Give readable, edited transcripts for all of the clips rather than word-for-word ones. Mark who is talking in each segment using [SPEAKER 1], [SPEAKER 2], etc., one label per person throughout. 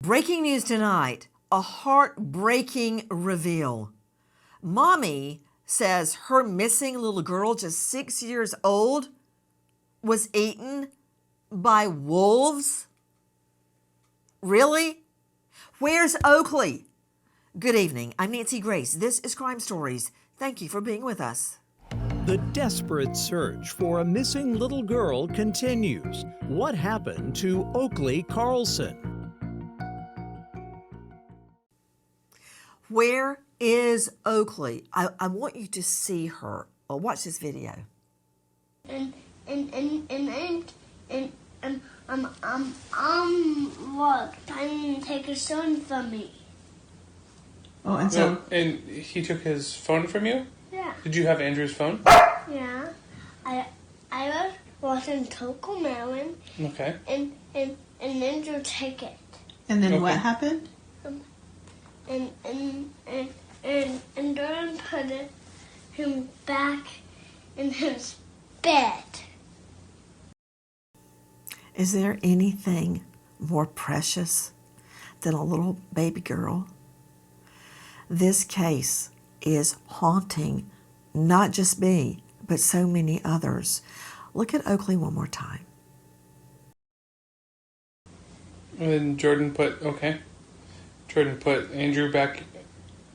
[SPEAKER 1] Breaking news tonight, a heartbreaking reveal. Mommy says her missing little girl, just 6 years old, was eaten by wolves. Really? Where's Oakley? Good evening. I'm Nancy Grace. This is Crime Stories. Thank you for being with us.
[SPEAKER 2] The desperate search for a missing little girl continues. What happened to Oakley Carlson?
[SPEAKER 1] Where is Oakley? I want you to see her. Oh, watch this video.
[SPEAKER 3] And look, time to take his phone from me.
[SPEAKER 4] Oh, and so...
[SPEAKER 5] And he took his phone from you?
[SPEAKER 3] Yeah.
[SPEAKER 5] Did you have Andrew's phone?
[SPEAKER 3] Yeah. I was watching Coco Melon.
[SPEAKER 5] Okay.
[SPEAKER 3] And Andrew take it.
[SPEAKER 4] And then
[SPEAKER 5] Okay.
[SPEAKER 4] what happened?
[SPEAKER 3] And Jordan put him back in his bed.
[SPEAKER 1] Is there anything more precious than a little baby girl? This case is haunting not just me, but so many others. Look at Oakley one more time.
[SPEAKER 5] And Jordan put Andrew back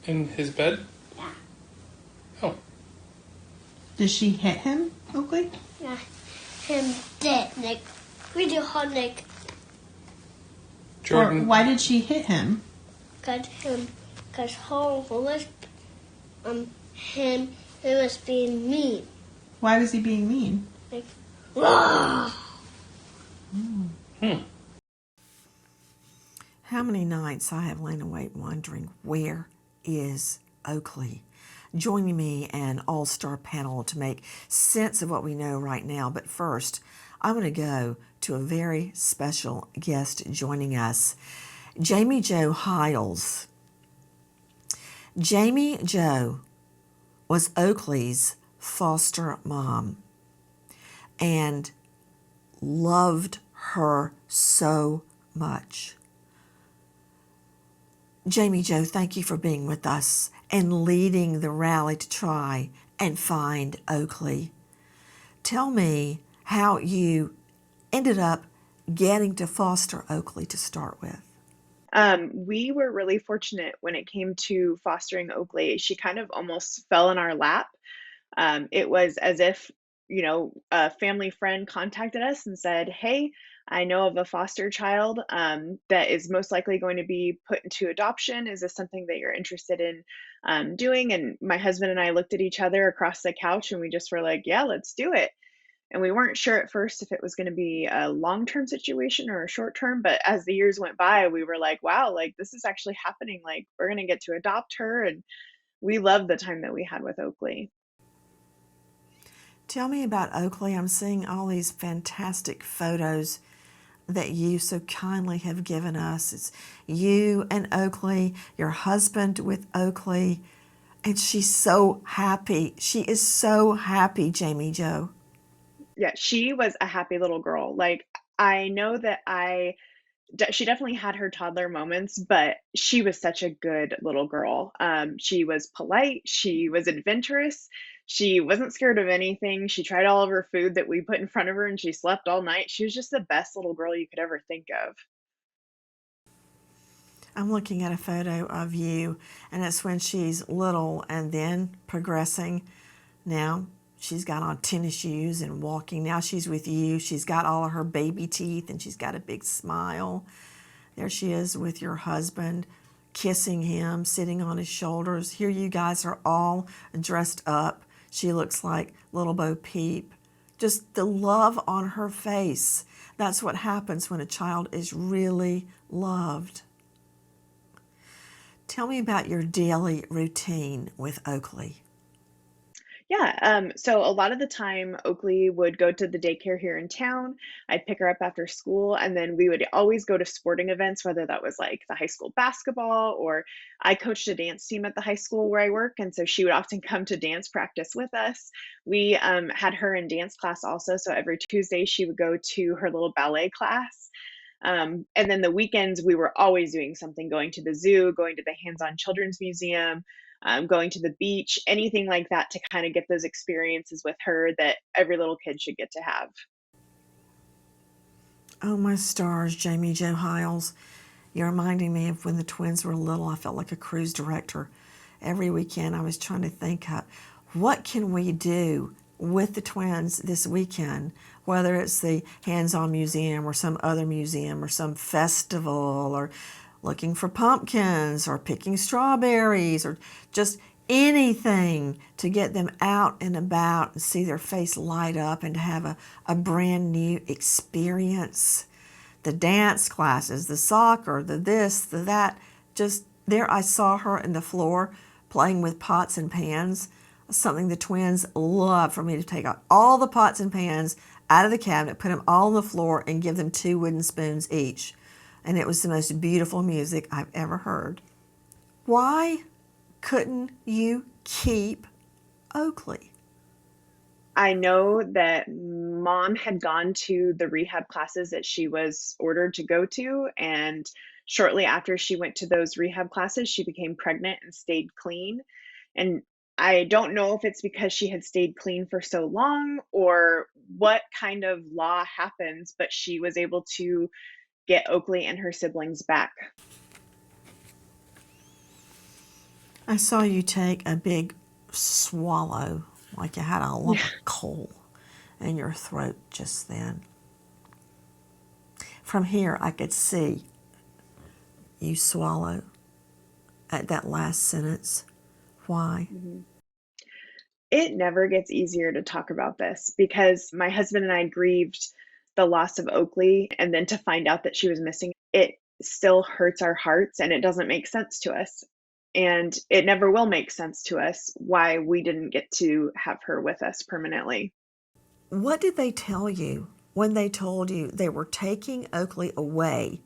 [SPEAKER 5] in his bed?
[SPEAKER 3] Yeah.
[SPEAKER 5] Oh.
[SPEAKER 4] Did she hit him, Oakley?
[SPEAKER 3] Yeah. Him dead, Nick. We do hard, Nick.
[SPEAKER 5] Jordan.
[SPEAKER 4] Or why did she hit him?
[SPEAKER 3] Cause her was him was being mean.
[SPEAKER 4] Why was he being mean?
[SPEAKER 3] Like, "Rah!"
[SPEAKER 1] How many nights I have lain awake wondering, where is Oakley? Joining me an all-star panel to make sense of what we know right now. But first, I want to go to a very special guest joining us, Jamie Jo Hiles. Jamie Jo was Oakley's foster mom and loved her so much. Jamie Jo, thank you for being with us and leading the rally to try and find Oakley. Tell me how you ended up getting to foster Oakley to start with.
[SPEAKER 6] We were really fortunate when it came to fostering Oakley. She kind of almost fell in our lap. It was as if, a family friend contacted us and said, "Hey, I know of a foster child that is most likely going to be put into adoption. Is this something that you're interested in doing?" And my husband and I looked at each other across the couch and we just were like, "Yeah, let's do it." And we weren't sure at first if it was going to be a long-term situation or a short-term, but as the years went by, we were like, wow, like this is actually happening. Like we're going to get to adopt her. And we loved the time that we had with Oakley.
[SPEAKER 1] Tell me about Oakley. I'm seeing all these fantastic photos that you so kindly have given us. It's you and Oakley, your husband with Oakley, and she's so happy. She is so happy, Jamie Jo.
[SPEAKER 6] Yeah, she was a happy little girl. Like I know that she definitely had her toddler moments, but she was such a good little girl. She was polite. She was adventurous. She wasn't scared of anything. She tried all of her food that we put in front of her and she slept all night. She was just the best little girl you could ever think of.
[SPEAKER 1] I'm looking at a photo of you, and it's when she's little and then progressing. Now she's got on tennis shoes and walking. Now she's with you. She's got all of her baby teeth and she's got a big smile. There she is with your husband, kissing him, sitting on his shoulders. Here you guys are all dressed up. She looks like Little Bo Peep. Just the love on her face. That's what happens when a child is really loved. Tell me about your daily routine with Oakley.
[SPEAKER 6] Yeah, so a lot of the time, Oakley would go to the daycare here in town. I'd pick her up after school, and then we would always go to sporting events, whether that was like the high school basketball or I coached a dance team at the high school where I work, and so she would often come to dance practice with us. We had her in dance class also, so every Tuesday she would go to her little ballet class. And then the weekends, we were always doing something, going to the zoo, going to the Hands On Children's Museum, going to the beach, anything like that to kind of get those experiences with her that every little kid should get to have.
[SPEAKER 1] Oh, my stars, Jamie Jo Hiles. You're reminding me of when the twins were little. I felt like a cruise director. Every weekend I was trying to think of what can we do with the twins this weekend, whether it's the Hands-On Museum or some other museum or some festival or looking for pumpkins or picking strawberries or just anything to get them out and about and see their face light up and to have a brand new experience. The dance classes, the soccer, the this, the that. Just there, I saw her in the floor playing with pots and pans, something the twins love for me to take out all the pots and pans out of the cabinet, put them all on the floor, and give them 2 wooden spoons each. And it was the most beautiful music I've ever heard. Why couldn't you keep Oakley?
[SPEAKER 6] I know that mom had gone to the rehab classes that she was ordered to go to. And shortly after she went to those rehab classes, she became pregnant and stayed clean. And I don't know if it's because she had stayed clean for so long or what kind of law happens, but she was able to get Oakley and her siblings back.
[SPEAKER 1] I saw you take a big swallow, like you had a lump of coal in your throat just then. From here, I could see you swallow at that last sentence. Why?
[SPEAKER 6] It never gets easier to talk about this because my husband and I grieved the loss of Oakley, and then to find out that she was missing, it still hurts our hearts and it doesn't make sense to us. And it never will make sense to us why we didn't get to have her with us permanently.
[SPEAKER 1] What did they tell you when they told you they were taking Oakley away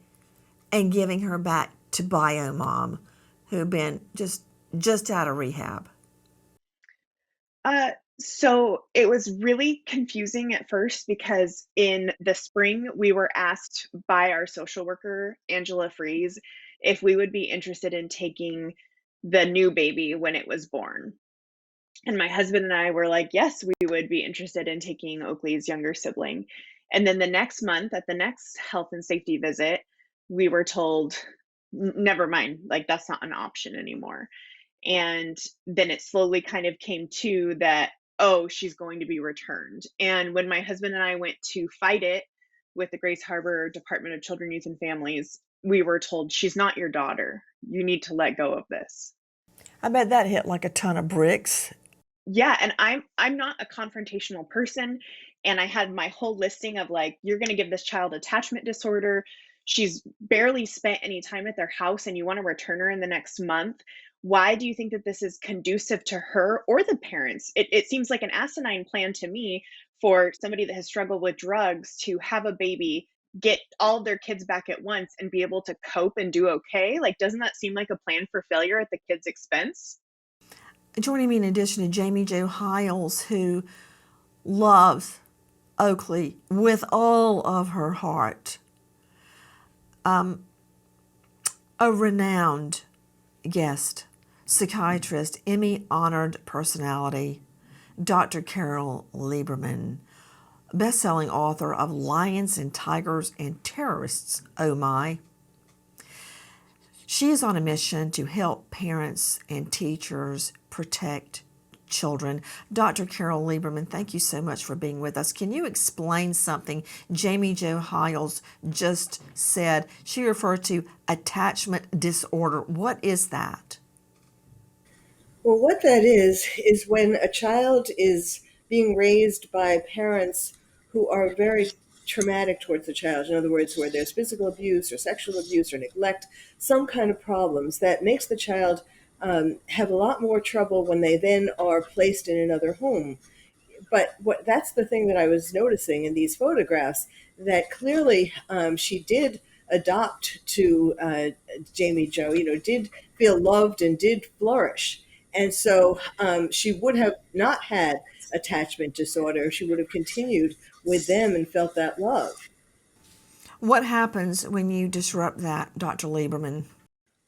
[SPEAKER 1] and giving her back to bio mom, who'd been just out of rehab?
[SPEAKER 6] Uh, so it was really confusing at first because in the spring we were asked by our social worker, Angela Fries, if we would be interested in taking the new baby when it was born. And my husband and I were like, yes, we would be interested in taking Oakley's younger sibling. And then the next month at the next health and safety visit, we were told, Never mind, like that's not an option anymore." And then it slowly kind of came to that, oh, she's going to be returned. And when my husband and I went to fight it with the Grace Harbor Department of Children, Youth, and Families, we were told, she's not your daughter. You need to let go of this.
[SPEAKER 1] I bet that hit like a ton of bricks.
[SPEAKER 6] Yeah, and I'm not a confrontational person, and I had my whole listing of like, you're going to give this child attachment disorder. She's barely spent any time at their house and you want to return her in the next month. Why do you think that this is conducive to her or the parents? It seems like an asinine plan to me for somebody that has struggled with drugs to have a baby, get all of their kids back at once and be able to cope and do okay. Like, doesn't that seem like a plan for failure at the kid's expense?
[SPEAKER 1] Joining me in addition to Jamie Jo Hiles, who loves Oakley with all of her heart, a renowned guest, psychiatrist, Emmy-honored personality, Dr. Carol Lieberman, best-selling author of Lions and Tigers and Terrorists, Oh My. She is on a mission to help parents and teachers protect children. Dr. Carol Lieberman, thank you so much for being with us. Can you explain something Jamie Jo Hiles just said? She referred to attachment disorder. What is that?
[SPEAKER 7] Well, what that is when a child is being raised by parents who are very traumatic towards the child. In other words, where there's physical abuse or sexual abuse or neglect, some kind of problems that makes the child have a lot more trouble when they then are placed in another home. But that's the thing that I was noticing in these photographs, that clearly she did adopt to Jamie Jo, did feel loved and did flourish. And so she would have not had attachment disorder. She would have continued with them and felt that love.
[SPEAKER 1] What happens when you disrupt that, Dr. Lieberman?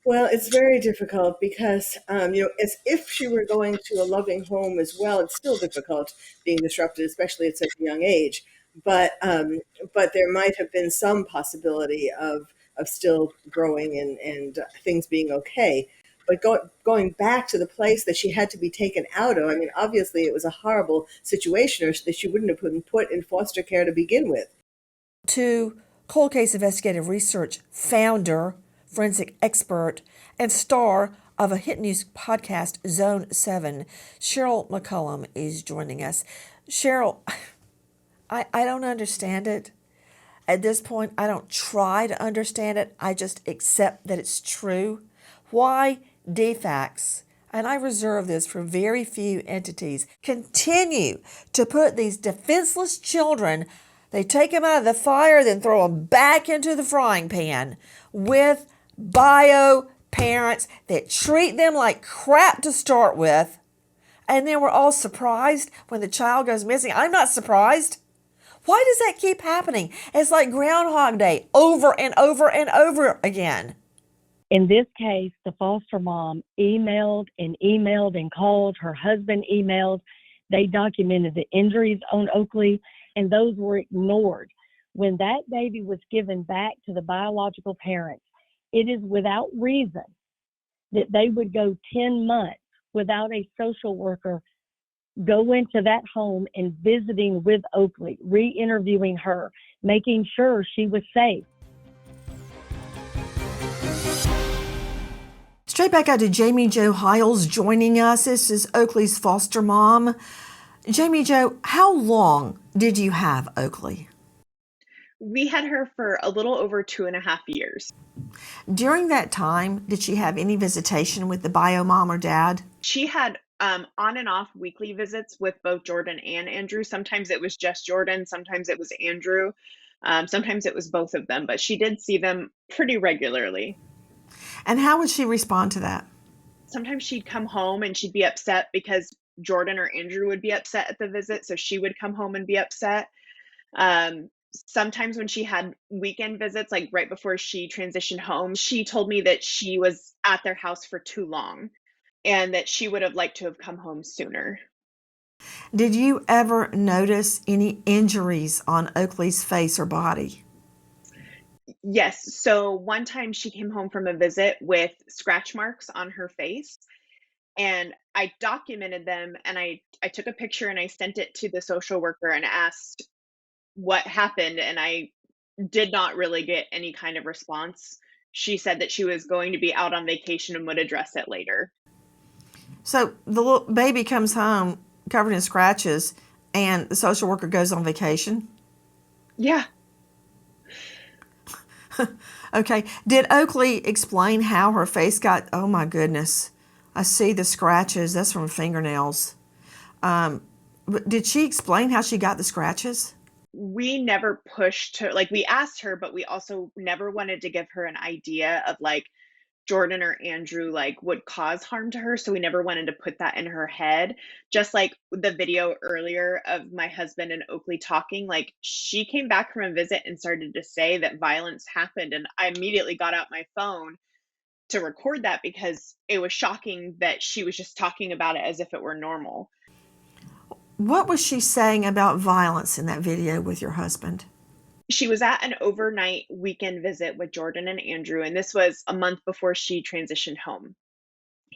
[SPEAKER 7] Well, it's very difficult because, as if she were going to a loving home as well, it's still difficult being disrupted, especially at such a young age. But there might have been some possibility of still growing and things being okay. But going back to the place that she had to be taken out of, I mean, obviously it was a horrible situation, or that she wouldn't have been put in foster care to begin with.
[SPEAKER 1] To cold case investigative research founder, forensic expert, and star of a hit news podcast, Zone 7, Cheryl McCullum is joining us. Cheryl, I don't understand it. At this point, I don't try to understand it. I just accept that it's true. Why DFACS, and I reserve this for very few entities, continue to put these defenseless children, they take them out of the fire, then throw them back into the frying pan with bio parents that treat them like crap to start with. And then we're all surprised when the child goes missing. I'm not surprised. Why does that keep happening? It's like Groundhog Day over and over and over again.
[SPEAKER 8] In this case, the foster mom emailed and called. Her husband emailed. They documented the injuries on Oakley, and those were ignored. When that baby was given back to the biological parents, it is without reason that they would go 10 months without a social worker go into that home and visiting with Oakley, re-interviewing her, making sure she was safe.
[SPEAKER 1] Straight back out to Jamie Jo Hiles joining us. This is Oakley's foster mom. Jamie Jo, how long did you have Oakley?
[SPEAKER 6] We had her for a little over 2.5 years.
[SPEAKER 1] During that time, did she have any visitation with the bio mom or dad?
[SPEAKER 6] She had on and off weekly visits with both Jordan and Andrew. Sometimes it was just Jordan, sometimes it was Andrew, sometimes it was both of them, but she did see them pretty regularly.
[SPEAKER 1] And how would she respond to that?
[SPEAKER 6] Sometimes she'd come home and she'd be upset because Jordan or Andrew would be upset at the visit, so she would come home and be upset. Sometimes when she had weekend visits, like right before she transitioned home, she told me that she was at their house for too long and that she would have liked to have come home sooner.
[SPEAKER 1] Did you ever notice any injuries on Oakley's face or body?
[SPEAKER 6] Yes. So one time she came home from a visit with scratch marks on her face, and I documented them, and I took a picture and I sent it to the social worker and asked what happened, and I did not really get any kind of response. She said that she was going to be out on vacation and would address it later.
[SPEAKER 1] So the little baby comes home covered in scratches and the social worker goes on vacation?
[SPEAKER 6] Yeah.
[SPEAKER 1] Okay. Did Oakley explain how her face got, oh my goodness, I see the scratches. That's from fingernails. But did she explain how she got the scratches?
[SPEAKER 6] We never pushed her, like we asked her, but we also never wanted to give her an idea of like Jordan or Andrew like would cause harm to her. So we never wanted to put that in her head. Just like the video earlier of my husband and Oakley talking, like she came back from a visit and started to say that violence happened. And I immediately got out my phone to record that because it was shocking that she was just talking about it as if it were normal.
[SPEAKER 1] What was she saying about violence in that video with your husband?
[SPEAKER 6] She was at an overnight weekend visit with Jordan and Andrew, and this was a month before she transitioned home.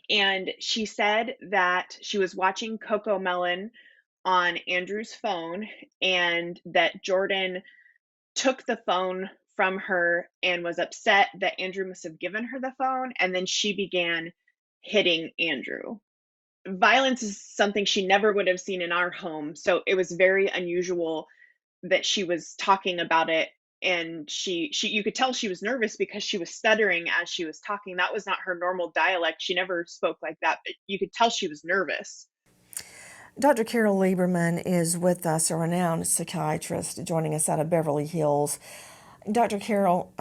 [SPEAKER 6] And she said that she was watching Coco Melon on Andrew's phone and that Jordan took the phone from her and was upset that Andrew must have given her the phone, and then she began hitting Andrew. Violence is something she never would have seen in our home, so it was very unusual that she was talking about it, and she you could tell she was nervous because she was stuttering as she was talking. That was not her normal dialect. She never spoke like that, but you could tell she was nervous.
[SPEAKER 1] Dr. Carol Lieberman is with us, a renowned psychiatrist joining us out of Beverly Hills. Dr. Carol,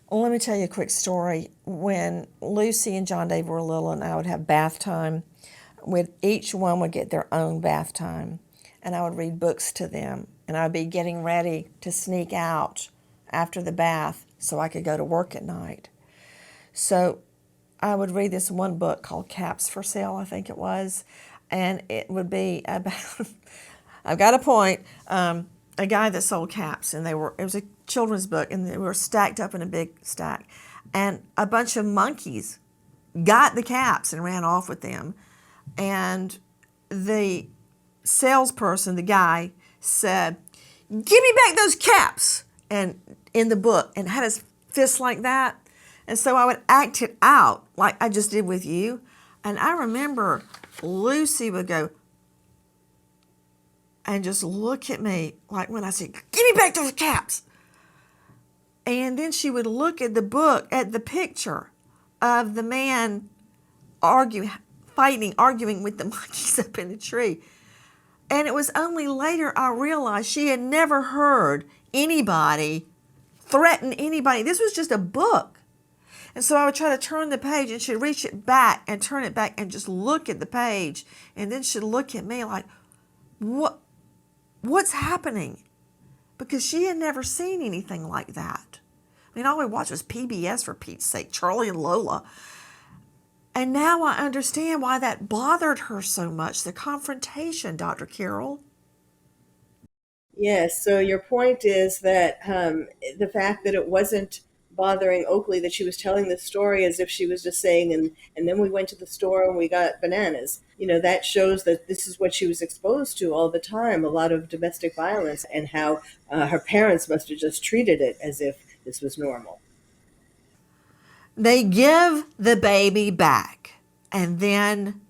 [SPEAKER 1] let me tell you a quick story. When Lucy and John Dave were little and I would have bath time, each one would get their own bath time, and I would read books to them. and I'd be getting ready to sneak out after the bath so I could go to work at night. So I would read this one book called Caps for Sale, I think it was, and it would be about, I've got a point, a guy that sold caps, and it was a children's book, and they were stacked up in a big stack. And a bunch of monkeys got the caps and ran off with them. And the salesperson, the guy, said, "Give me back those caps," and in the book, and had his fist like that. And so I would act it out like I just did with you. And I remember Lucy would go and just look at me like when I said, "Give me back those caps." And then she would look at the book, at the picture of the man arguing with the monkeys up in the tree. And it was only later I realized she had never heard anybody threaten anybody. This was just a book. And so I would try to turn the page, and she'd reach it back and turn it back and just look at the page. And then she'd look at me like, what's happening? Because she had never seen anything like that. I mean, all we watched was PBS, for Pete's sake, Charlie and Lola. And now I understand why that bothered her so much, the confrontation, Dr. Carroll.
[SPEAKER 7] Yes, so your point is that the fact that it wasn't bothering Oakley, that she was telling the story as if she was just saying, and then we went to the store and we got bananas. That shows that this is what she was exposed to all the time, a lot of domestic violence, and how her parents must have just treated it as if this was normal.
[SPEAKER 1] They give the baby back, and then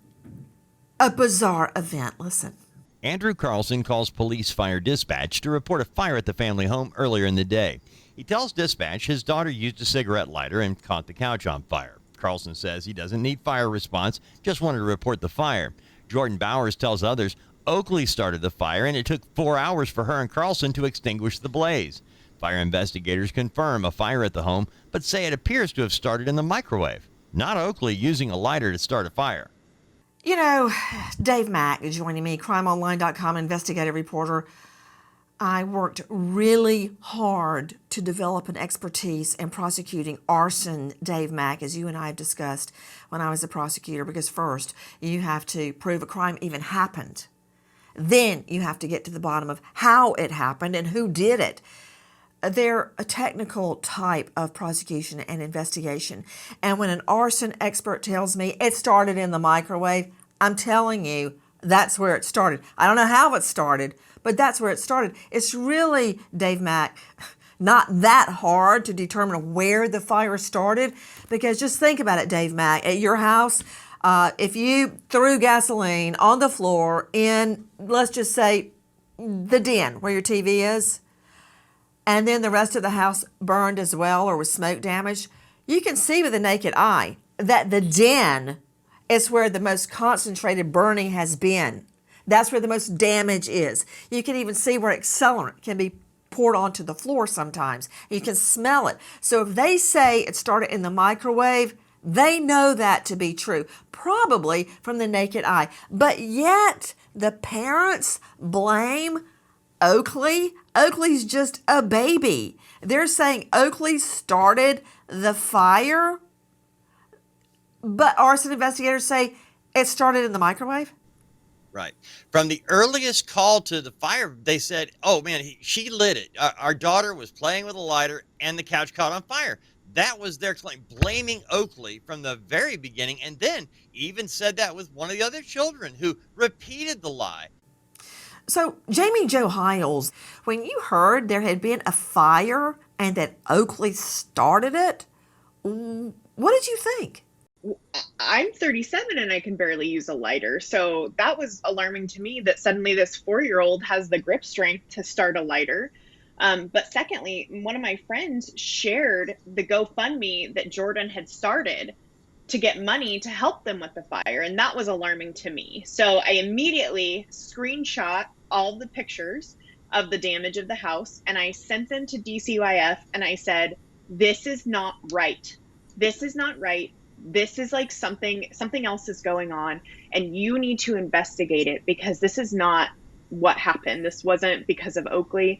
[SPEAKER 1] a bizarre event. Listen.
[SPEAKER 9] Andrew Carlson calls police fire dispatch to report a fire at the family home earlier in the day. He tells dispatch his daughter used a cigarette lighter and caught the couch on fire. Carlson says he doesn't need fire response, just wanted to report the fire. Jordan Bowers tells others Oakley started the fire, and it took 4 hours for her and Carlson to extinguish the blaze. Fire investigators confirm a fire at the home, but say it appears to have started in the microwave, not Oakley using a lighter to start a fire.
[SPEAKER 1] Dave Mack is joining me, crimeonline.com investigative reporter. I worked really hard to develop an expertise in prosecuting arson, Dave Mack, as you and I have discussed when I was a prosecutor, because first you have to prove a crime even happened. Then you have to get to the bottom of how it happened and who did it. They're a technical type of prosecution and investigation. And when an arson expert tells me it started in the microwave, I'm telling you, that's where it started. I don't know how it started, but that's where it started. It's really, Dave Mack, not that hard to determine where the fire started, because just think about it, Dave Mack. At your house, if you threw gasoline on the floor in, let's just say, the den where your TV is, and then the rest of the house burned as well or was smoke damaged, you can see with the naked eye that the den is where the most concentrated burning has been. That's where the most damage is. You can even see where accelerant can be poured onto the floor sometimes. You can smell it. So if they say it started in the microwave, they know that to be true, probably from the naked eye. But yet the parents blame Oakley. Oakley's just a baby. They're saying Oakley started the fire, but arson investigators say it started in the microwave?
[SPEAKER 9] Right. From the earliest call to the fire, they said, oh, man, she lit it. Our daughter was playing with a lighter and the couch caught on fire. That was their claim, blaming Oakley from the very beginning, and then even said that with one of the other children who repeated the lie.
[SPEAKER 1] So, Jamie Jo Hiles, when you heard there had been a fire and that Oakley started it, what did you think?
[SPEAKER 6] I'm 37 and I can barely use a lighter. So that was alarming to me that suddenly this 4-year-old has the grip strength to start a lighter. But secondly, one of my friends shared the GoFundMe that Jordan had started to get money to help them with the fire. And that was alarming to me. So I immediately screenshot all the pictures of the damage of the house and I sent them to DCYF and I said, this is not right. This is not right. This is like something else is going on and you need to investigate it because this is not what happened. This wasn't because of Oakley.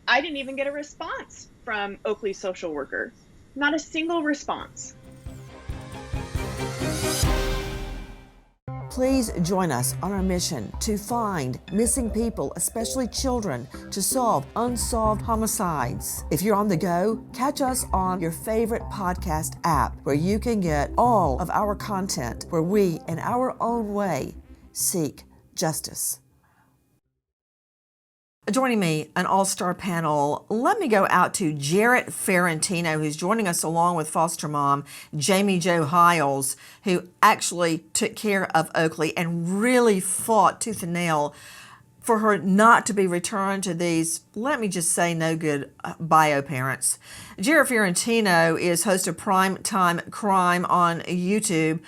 [SPEAKER 6] I didn't even get a response from Oakley's social worker. Not a single response.
[SPEAKER 1] Please join us on our mission to find missing people, especially children, to solve unsolved homicides. If you're on the go, catch us on your favorite podcast app where you can get all of our content where we, in our own way, seek justice. Joining me, an all-star panel. Let me go out to Jarrett Ferrantino, who's joining us along with foster mom Jamie Jo Hiles, who actually took care of Oakley and really fought tooth and nail for her not to be returned to these, let me just say, no good bio parents. Jarrett Ferrantino is host of Primetime Crime on YouTube,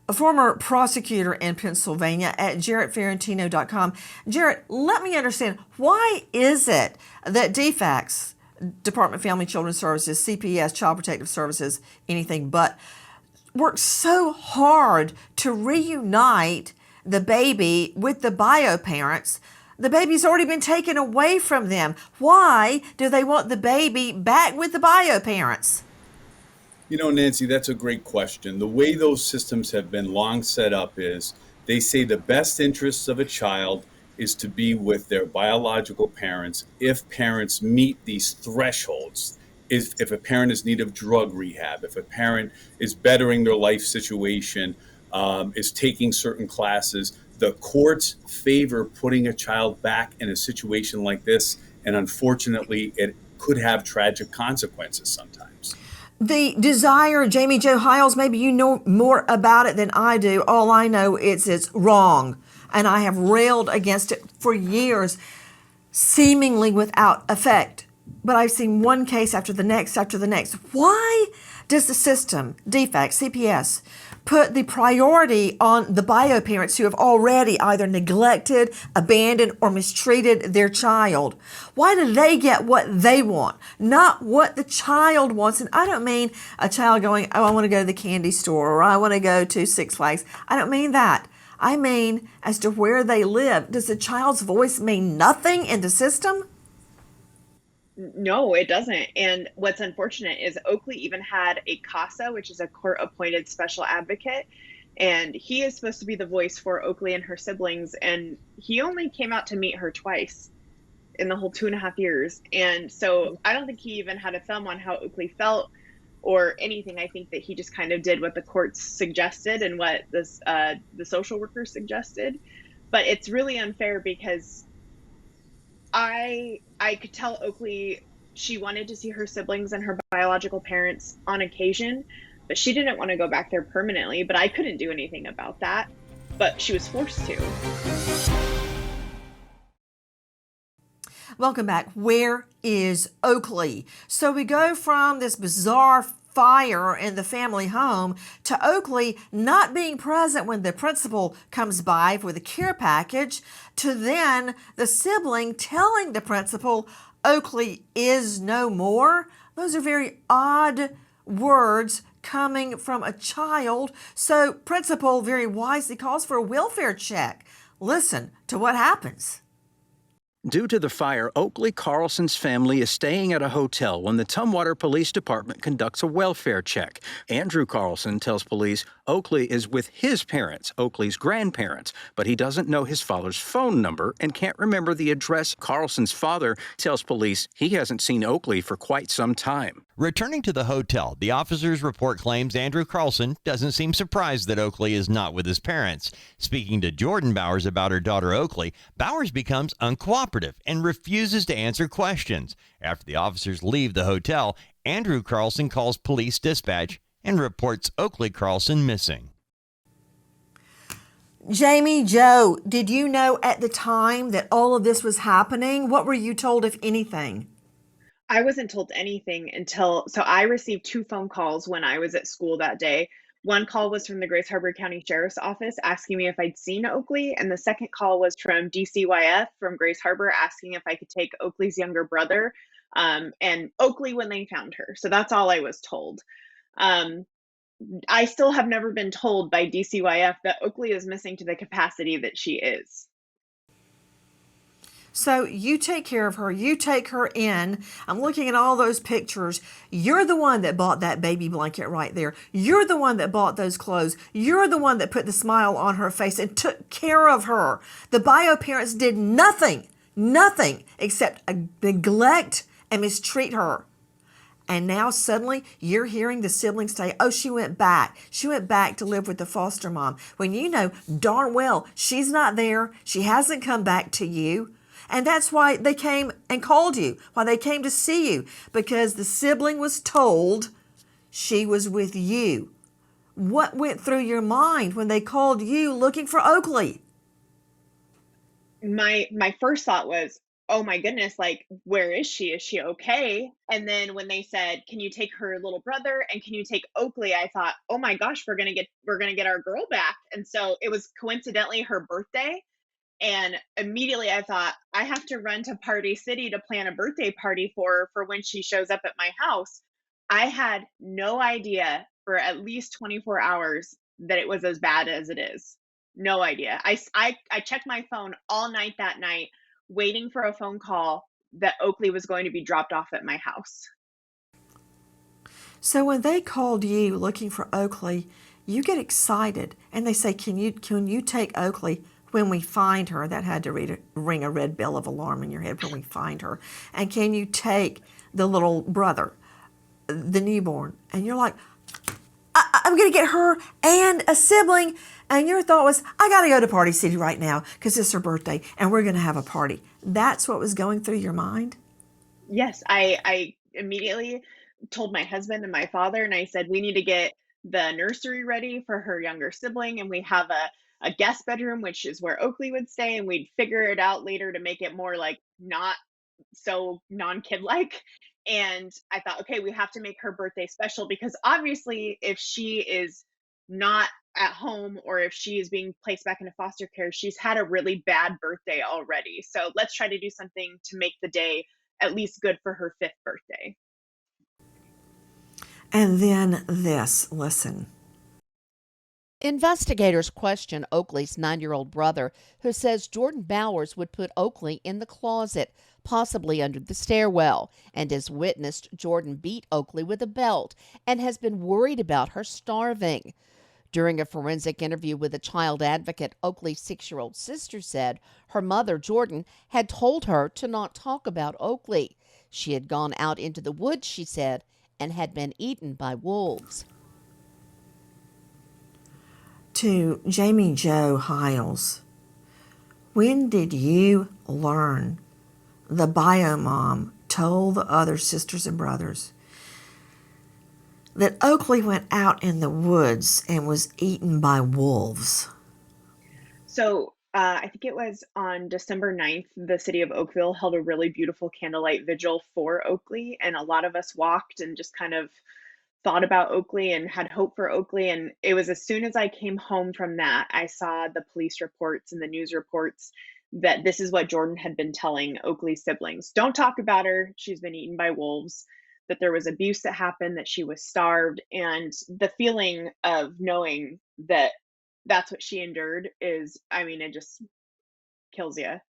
[SPEAKER 1] a former prosecutor in Pennsylvania at jarrettferrantino.com. Jarrett, let me understand, why is it that DFACS, Department of Family and Children's Services, CPS, Child Protective Services, anything but, works so hard to reunite the baby with the bio parents? The baby's already been taken away from them. Why do they want the baby back with the bio parents?
[SPEAKER 10] You know, Nancy, that's a great question. The way those systems have been long set up is they say the best interests of a child is to be with their biological parents if parents meet these thresholds. If a parent is in need of drug rehab, if a parent is bettering their life situation, is taking certain classes, the courts favor putting a child back in a situation like this. And unfortunately, it could have tragic consequences sometimes.
[SPEAKER 1] The desire, Jamie Jo Hiles, maybe you know more about it than I do. All I know is it's wrong. And I have railed against it for years, seemingly without effect. But I've seen one case after the next after the next. Why does the system, DFACS, CPS, put the priority on the bio parents who have already either neglected, abandoned, or mistreated their child? Why do they get what they want, not what the child wants? And I don't mean a child going, oh, I want to go to the candy store, or I want to go to Six Flags. I don't mean that. I mean as to where they live. Does the child's voice mean nothing in the system?
[SPEAKER 6] No, it doesn't. And what's unfortunate is Oakley even had a CASA, which is a court-appointed special advocate, and he is supposed to be the voice for Oakley and her siblings, and he only came out to meet her twice in the whole 2.5 years. And so I don't think he even had a thumb on how Oakley felt or anything. I think that he just kind of did what the courts suggested and what the social worker suggested. But it's really unfair because I could tell Oakley she wanted to see her siblings and her biological parents on occasion, but she didn't want to go back there permanently. But I couldn't do anything about that, but she was forced to.
[SPEAKER 1] Welcome back. Where is Oakley? So we go from this bizarre fire in the family home to Oakley not being present when the principal comes by with a care package, to then the sibling telling the principal Oakley is no more. Those are very odd words coming from a child. So principal very wisely calls for a welfare check. Listen to what happens.
[SPEAKER 11] Due to the fire, Oakley Carlson's family is staying at a hotel when the Tumwater Police Department conducts a welfare check. Andrew Carlson tells police Oakley is with his parents, Oakley's grandparents, but he doesn't know his father's phone number and can't remember the address. Carlson's father tells police he hasn't seen Oakley for quite some time.
[SPEAKER 9] Returning to the hotel, the officer's report claims Andrew Carlson doesn't seem surprised that Oakley is not with his parents. Speaking to Jordan Bowers about her daughter Oakley, Bowers becomes uncooperative and refuses to answer questions. After the officers leave the hotel, Andrew Carlson calls police dispatch and reports Oakley Carlson missing.
[SPEAKER 1] Jamie Jo, did you know at the time that all of this was happening? What were you told, if anything?
[SPEAKER 6] I wasn't told anything so I received 2 phone calls when I was at school that day. One call was from the Grace Harbor County Sheriff's Office asking me if I'd seen Oakley, and the second call was from DCYF from Grace Harbor asking if I could take Oakley's younger brother and Oakley when they found her. So that's all I was told. I still have never been told by DCYF that Oakley is missing to the capacity that she is.
[SPEAKER 1] So you take care of her. You take her in. I'm looking at all those pictures. You're the one that bought that baby blanket right there. You're the one that bought those clothes. You're the one that put the smile on her face and took care of her. The bio parents did nothing except neglect and mistreat her. And now suddenly you're hearing the siblings say, oh, she went back. She went back to live with the foster mom. When you know darn well she's not there. She hasn't come back to you. And that's why they came and called you, why they came to see you, because the sibling was told she was with you. What went through your mind when they called you looking for Oakley?
[SPEAKER 6] My first thought was, "Oh my goodness, like, where is she? Is she okay?" And then when they said, "Can you take her little brother and can you take Oakley?" I thought, "Oh my gosh, we're gonna get our girl back." And so it was coincidentally her birthday, and immediately I thought, "I have to run to Party City to plan a birthday party for when she shows up at my house." I had no idea for at least 24 hours that it was as bad as it is. No idea. I checked my phone all night that night, waiting for a phone call that Oakley was going to be dropped off at my house.
[SPEAKER 1] So when they called you looking for Oakley, you get excited and they say, can you take Oakley when we find her? That had to ring a red bell of alarm in your head when we find her. And can you take the little brother, the newborn? And you're like, I'm going to get her and a sibling. And your thought was, I got to go to Party City right now because it's her birthday and we're going to have a party. That's what was going through your mind?
[SPEAKER 6] Yes, I immediately told my husband and my father, and I said, "We need to get the nursery ready for her younger sibling, and we have a guest bedroom, which is where Oakley would stay, and we'd figure it out later to make it more like not so non-kid like." And I thought, okay, we have to make her birthday special because obviously if she is not at home or if she is being placed back into foster care, she's had a really bad birthday already. So let's try to do something to make the day at least good for her fifth birthday.
[SPEAKER 1] And then this, listen.
[SPEAKER 12] Investigators question Oakley's 9-year-old brother, who says Jordan Bowers would put Oakley in the closet, possibly under the stairwell, and has witnessed Jordan beat Oakley with a belt and has been worried about her starving. During a forensic interview with a child advocate, Oakley's 6-year-old sister said her mother, Jordan, had told her to not talk about Oakley. She had gone out into the woods, she said, and had been eaten by wolves.
[SPEAKER 1] To Jamie Jo Hiles, when did you learn the bio mom told the other sisters and brothers that Oakley went out in the woods and was eaten by wolves?
[SPEAKER 6] So I think it was on December 9th, the city of Oakville held a really beautiful candlelight vigil for Oakley. And a lot of us walked and just kind of thought about Oakley and had hope for Oakley. And it was as soon as I came home from that, I saw the police reports and the news reports that this is what Jordan had been telling Oakley's siblings. Don't talk about her. She's been eaten by wolves, that there was abuse that happened, that she was starved. And the feeling of knowing that that's what she endured is, I mean, it just kills you.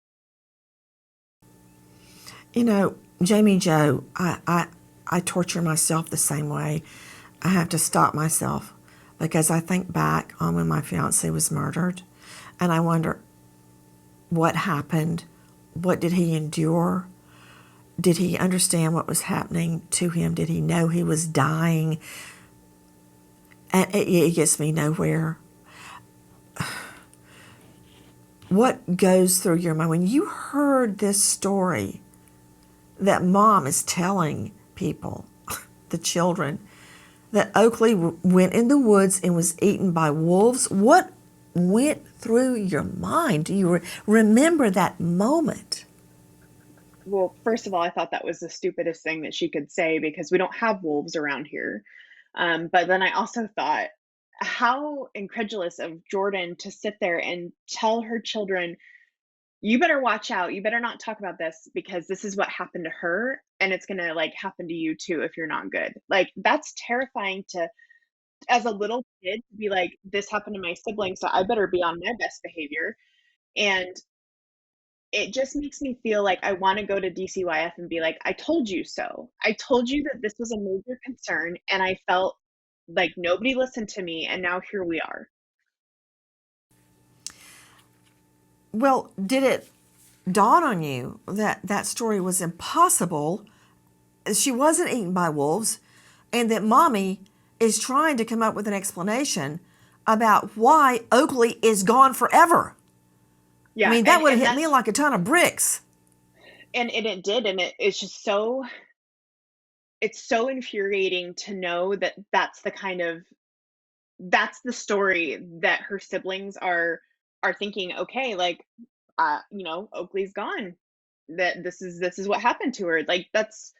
[SPEAKER 1] You know, Jamie Jo, I torture myself the same way. I have to stop myself because I think back on when my fiance was murdered and I wonder what happened. What did he endure? Did he understand what was happening to him? Did he know he was dying? And it gets me nowhere. What goes through your mind when you heard this story that mom is telling people, the children, that Oakley went in the woods and was eaten by wolves? What went through your mind? Do you remember that moment?
[SPEAKER 6] Well, first of all, I thought that was the stupidest thing that she could say because we don't have wolves around here. But then I also thought, how incredulous of Jordan to sit there and tell her children, you better watch out. You better not talk about this because this is what happened to her and it's going to like happen to you too if you're not good. Like that's terrifying to as a little kid to be like this happened to my sibling so I better be on my best behavior. And it just makes me feel like I want to go to DCYF and be like, I told you so. I told you that this was a major concern, and I felt like nobody listened to me, and now here we are.
[SPEAKER 1] Well, did it dawn on you that that story was impossible? She wasn't eaten by wolves, and that mommy is trying to come up with an explanation about why Oakley is gone forever.
[SPEAKER 6] Yeah,
[SPEAKER 1] I mean, that would have hit me like a ton of bricks.
[SPEAKER 6] And it did, and it's just it's so infuriating to know that that's the story that her siblings are thinking, okay, like, Oakley's gone. That this is what happened to her. Like, that's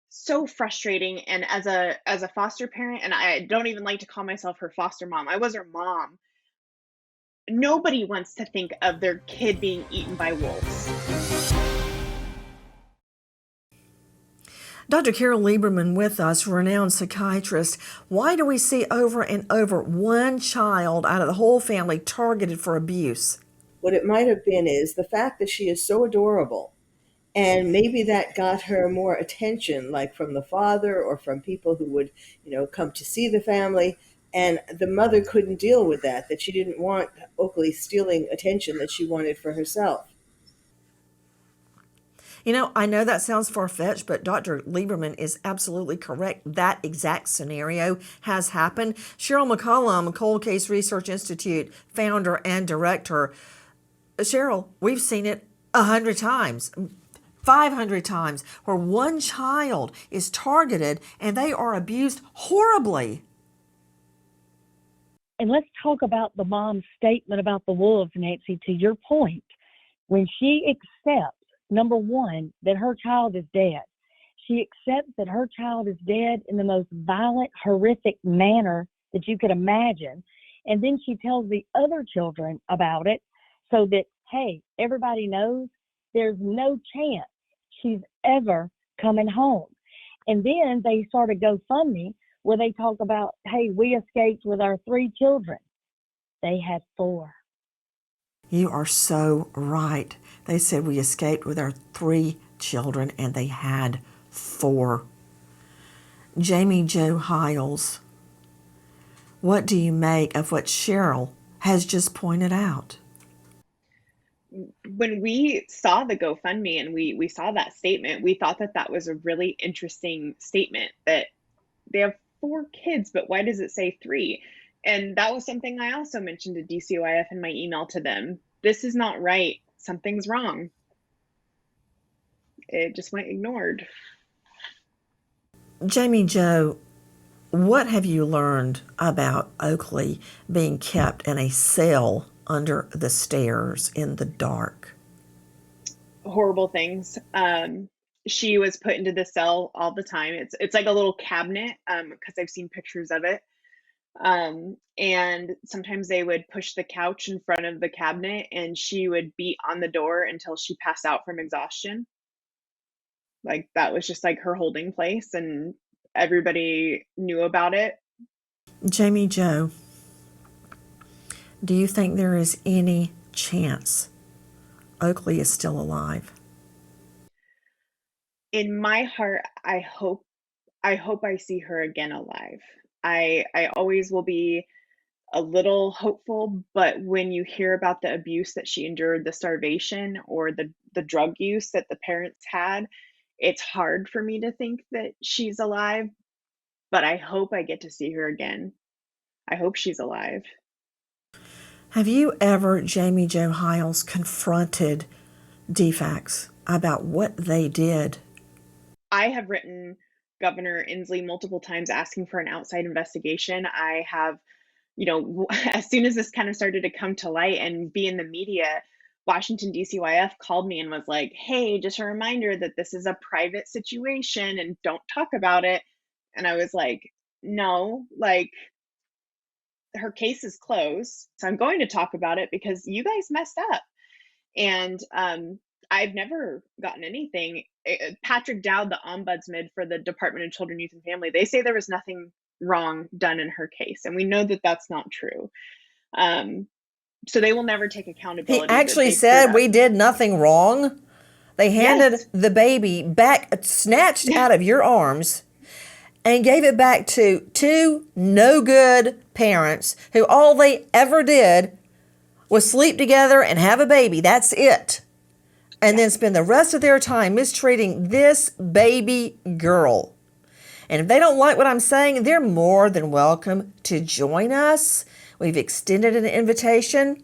[SPEAKER 6] so frustrating. And as a foster parent, and I don't even like to call myself her foster mom. I was her mom. Nobody wants to think of their kid being eaten by wolves.
[SPEAKER 1] Dr. Carol Lieberman with us, renowned psychiatrist. Why do we see over and over one child out of the whole family targeted for abuse?
[SPEAKER 7] What it might have been is the fact that she is so adorable. And maybe that got her more attention, like from the father or from people who would, come to see the family. And the mother couldn't deal with that she didn't want Oakley stealing attention that she wanted for herself.
[SPEAKER 1] I know that sounds far-fetched, but Dr. Lieberman is absolutely correct. That exact scenario has happened. Cheryl McCollum, Cold Case Research Institute founder and director. Cheryl, we've seen it 100 times, 500 times, where one child is targeted and they are abused horribly.
[SPEAKER 8] And let's talk about the mom's statement about the wolves, Nancy, to your point. When she accepts, number one, that her child is dead, she accepts that her child is dead in the most violent, horrific manner that you could imagine. And then she tells the other children about it so that, hey, everybody knows there's no chance she's ever coming home. And then they start a GoFundMe where they talk about, hey, we escaped with our 3 children. They had 4.
[SPEAKER 1] You are so right. They said we escaped with our 3 children and they had 4. Jamie Jo Hiles, what do you make of what Cheryl has just pointed out?
[SPEAKER 6] When we saw the GoFundMe and we saw that statement, we thought that that was a really interesting statement, that they have 4 kids, but why does it say 3? And that was something I also mentioned to DCYF in my email to them. This is not right. Something's wrong. It just went ignored.
[SPEAKER 1] Jamie Jo, what have you learned about Oakley being kept in a cell under the stairs in the dark?
[SPEAKER 6] Horrible things. She was put into the cell all the time. It's like a little cabinet, because I've seen pictures of it. And sometimes they would push the couch in front of the cabinet and she would beat on the door until she passed out from exhaustion. Like, that was just like her holding place, and everybody knew about it.
[SPEAKER 1] Jamie Jo, do you think there is any chance Oakley is still alive?
[SPEAKER 6] In my heart, I hope I see her again alive. I always will be a little hopeful, but when you hear about the abuse that she endured, the starvation or the drug use that the parents had, it's hard for me to think that she's alive, but I hope I get to see her again. I hope she's alive.
[SPEAKER 1] Have you ever, Jamie Jo Hiles, confronted DFACS about what they did?
[SPEAKER 6] I have written Governor Inslee multiple times asking for an outside investigation. I have, as soon as this kind of started to come to light and be in the media, Washington DCYF called me and was like, hey, just a reminder that this is a private situation and don't talk about it. And I was like, no, like, her case is closed. So I'm going to talk about it because you guys messed up. And I've never gotten anything. Patrick Dowd, the ombudsman for the Department of Children, Youth, and Family, they say there was nothing wrong done in her case. And we know that that's not true. So they will never take
[SPEAKER 1] He
[SPEAKER 6] accountability. that
[SPEAKER 1] actually
[SPEAKER 6] they
[SPEAKER 1] said
[SPEAKER 6] screwed
[SPEAKER 1] we
[SPEAKER 6] up.
[SPEAKER 1] did nothing wrong. They handed
[SPEAKER 6] Yes.
[SPEAKER 1] the baby back, snatched out of your arms, and gave it back to two no good parents who all they ever did was sleep together and have a baby. That's it. And then spend the rest of their time mistreating this baby girl. And if they don't like what I'm saying, they're more than welcome to join us. We've extended an invitation.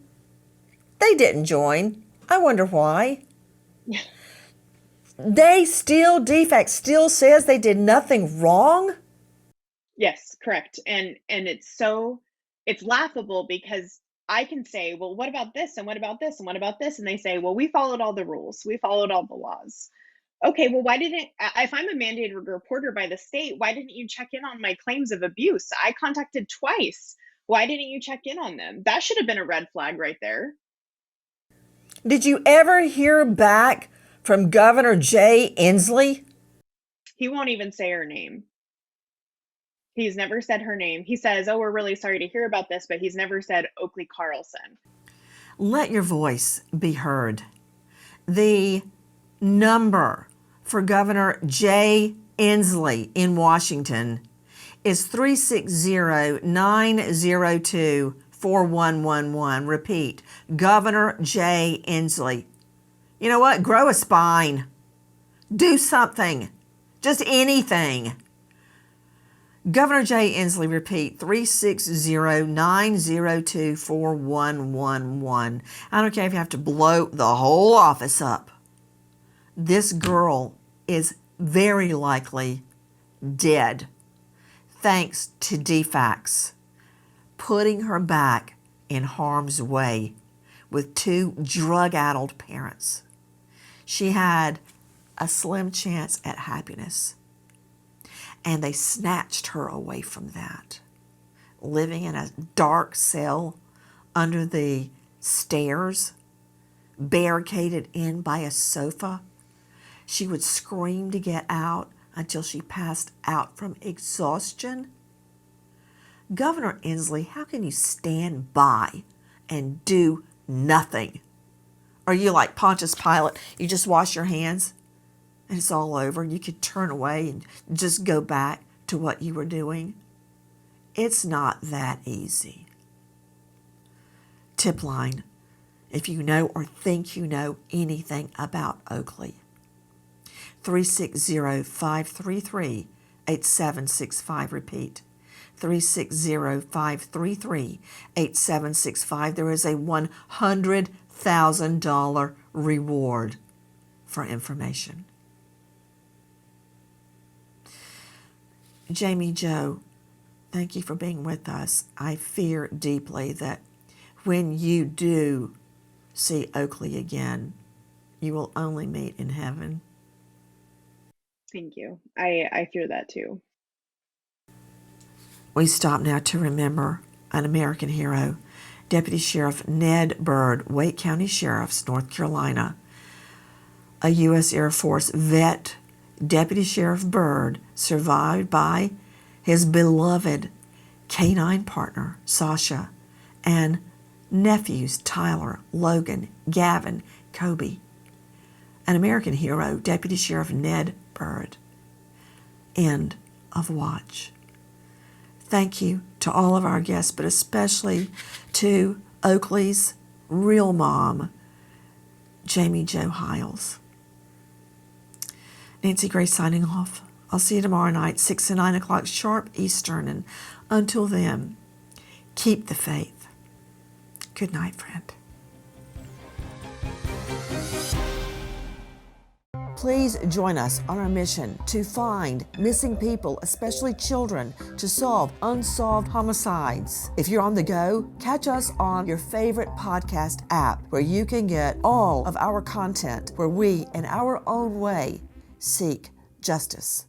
[SPEAKER 1] They didn't join. I wonder why. DFAC still says they did nothing wrong.
[SPEAKER 6] Yes, correct. And it's laughable because I can say, well, what about this? And what about this? And what about this? And they say, well, we followed all the rules. We followed all the laws. Okay, well, why didn't, if I'm a mandated reporter by the state, why didn't you check in on my claims of abuse? I contacted twice. Why didn't you check in on them? That should have been a red flag right there.
[SPEAKER 1] Did you ever hear back from Governor Jay Inslee?
[SPEAKER 6] He won't even say her name. He's never said her name. He says, oh, we're really sorry to hear about this, but he's never said Oakley Carlson.
[SPEAKER 1] Let your voice be heard. The number for Governor Jay Inslee in Washington is 360-902-4111. Repeat, Governor Jay Inslee. You know what? Grow a spine. Do something. Just anything. Governor Jay Inslee, repeat, 360-902-4111. I don't care if you have to blow the whole office up. This girl is very likely dead, thanks to DFACs putting her back in harm's way with two drug-addled parents. She had a slim chance at happiness, and they snatched her away from that, living in a dark cell under the stairs, barricaded in by a sofa. She would scream to get out until she passed out from exhaustion. Governor Inslee, how can you stand by and do nothing? Are you like Pontius Pilate? You just wash your hands and it's all over. You could turn away and just go back to what you were doing. It's not that easy. Tip line, if you know or think you know anything about Oakley. 360-533-8765. Repeat, 360-533-8765. There is a $100,000 reward for information. Jamie Joe, thank you for being with us. I fear deeply that when you do see Oakley again, you will only meet in heaven.
[SPEAKER 6] Thank you. I fear that too.
[SPEAKER 1] We stop now to remember an American hero, Deputy Sheriff Ned Byrd, Wake County Sheriff's, North Carolina. A U.S. Air Force vet, Deputy Sheriff Byrd, survived by his beloved canine partner, Sasha, and nephews, Tyler, Logan, Gavin, Kobe. An American hero, Deputy Sheriff Ned Byrd. End of watch. Thank you to all of our guests, but especially to Oakley's real mom, Jamie Jo Hiles. Nancy Grace signing off. I'll see you tomorrow night, 6 and 9 o'clock sharp Eastern. And until then, keep the faith. Good night, friend. Please join us on our mission to find missing people, especially children, to solve unsolved homicides. If you're on the go, catch us on your favorite podcast app where you can get all of our content where we, in our own way, seek justice.